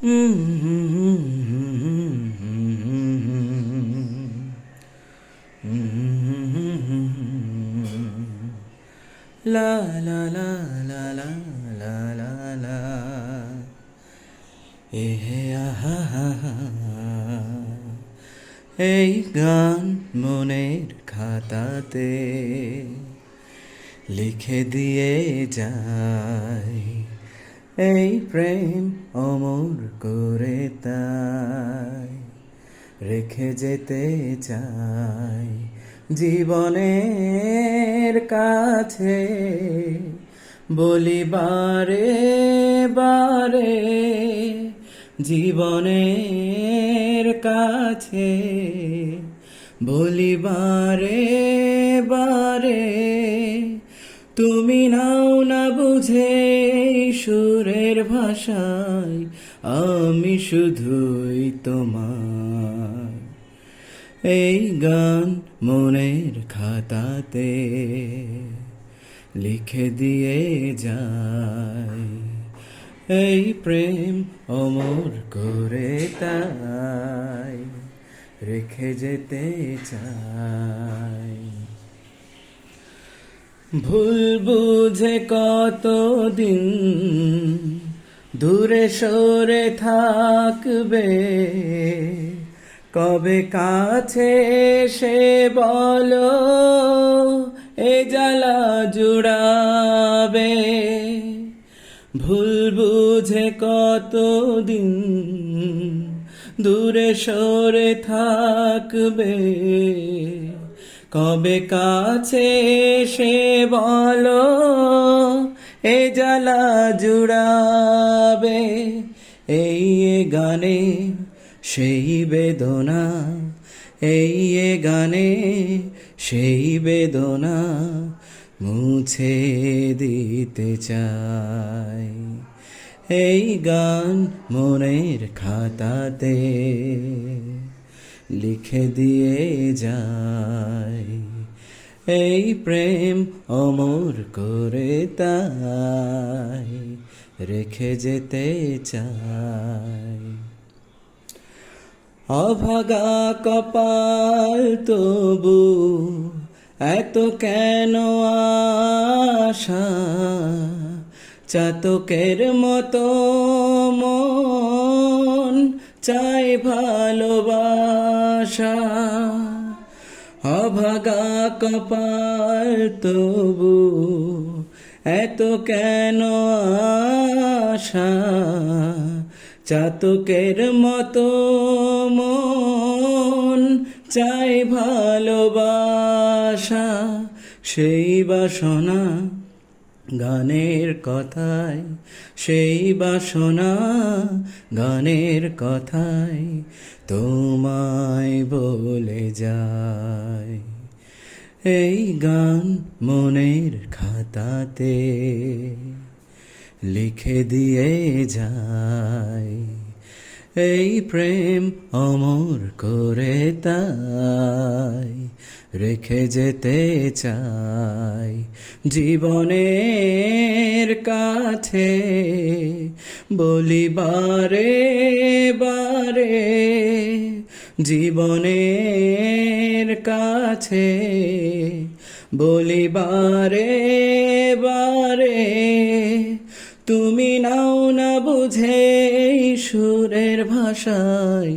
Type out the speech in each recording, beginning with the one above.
La la la la la la la la আহা হা হা। এই গান মনের খাতাতে লিখে দিয়ে যাই, এই প্রেম অমর করে তাই রেখে যেতে চাই জীবনের কাছে। বলি বারে বারে জীবনের কাছে, বলি বারে বারে তুমি নাও না বুঝে সুরের ভাষায়, আমি শুধুই তোমার। এই গান মনের খাতাতে লিখে দিয়ে যাই, এই প্রেম অমর করে তাই রেখে যেতে চাই। ভুল বুঝে কতদিন দূরে সরে থাকবে, কবে কাছে সে বলো এ জ্বালা জুড়াবে। ভুল বুঝে কতদিন দূরে সরে থাকবে, কবে কাছে সে বলো এ জ্বালা জুড়াবে। এই গানে সেই বেদনা, এই গানে সেই বেদনা মুছে দিতে চাই। এই গান মনের খাতাতে লিখে দিয়ে যাই, এই প্রেম অমর করে তাই রেখে যেতে চাই। অভাগা কপাল তবু এত কেন আশা, চাতকের মতো মন চাই ভালোবাসা। অভাগা কপাল তবু এত কেন আশা, চাতকের মতো মন চাই ভালোবাসা। সেই বাসনা গানের কথায়, সেই বাসনা গানের কথায় তোমায় বলে যায়। এই গান মনের খাতাতে লিখে দিয়ে যাই, এই প্রেম অমর করে তাই রেখে যেতে চাই জীবনের কাছে। বলি বারে বারে জীবনের কাছে, বলি বারে বারে তুমি নাও না বুঝে সুরের ভাষায়,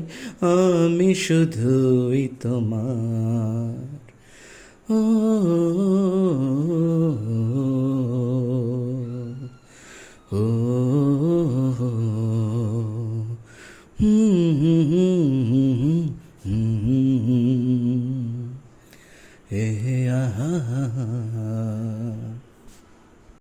আমি শুধুই তোমার। ও ও আহা।